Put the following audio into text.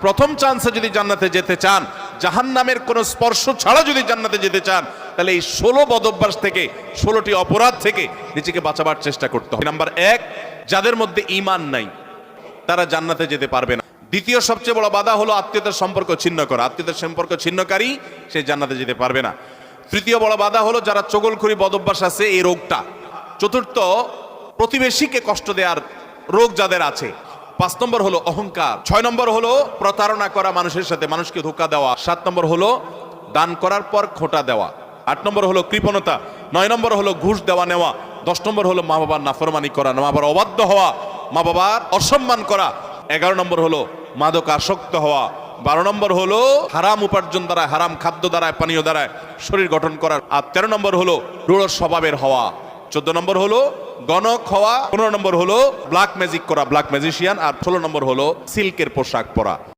প্রথম চান্সে যদি জান্নাতে যেতে চান, জাহান্নামের কোনো স্পর্শ ছাড়া যদি জান্নাতে যেতে চান, তাহলে এই 16 বদঅভ্যাস থেকে, 16টি অপরাধ থেকে নিজেকে বাঁচাবার চেষ্টা করতে হবে। নাম্বার 1, যাদের মধ্যে ঈমান নাই তারা জান্নাতে যেতে পারবে না। দ্বিতীয় সবচেয়ে বড় বাধা হলো আত্মীয়তার সম্পর্ক ছিন্ন করা। আত্মীয়তার সম্পর্ক ছিন্নকারী সে জান্নাতে যেতে পারবে না। তৃতীয় বড় বাধা হলো যারা চগলখড়ি বদঅভ্যাস আছে, এই রোগটা। চতুর্থ, প্রতিবেশীকে কষ্ট দেওয়ার রোগ যাদের আছে। 5 নম্বর হলো অহংকার। 6 নম্বর হলো প্রতারণা করা, মানুষের সাথে মানুষকে ধোঁকা দেওয়া। 7 নম্বর হলো দান করার পর খোঁটা দেওয়া। 8 নম্বর হলো কৃপণতা। 9 নম্বর হলো ঘুষ দেওয়া নেওয়া। 10 নম্বর হলো মা বাবার নাফরমানি করা, মা বাবার অবাধ্য হওয়া, মা বাবার অসম্মান করা। 11 নম্বর হলো মাদক আসক্ত হওয়া। 12 নম্বর হলো হারাম উপার্জন দ্বারা, হারাম খাদ্য দ্বারা, পানীয় দ্বারা শরীর গঠন করা। আর 13 নম্বর হলো রূঢ় স্বভাবের হওয়া। 14 নম্বর হলো গণক হওয়া। 15 নম্বর হলো ব্ল্যাক ম্যাজিক করা, ব্ল্যাক ম্যাজিশিয়ান। আর 16 নম্বর হলো সিল্কের পোশাক পরা।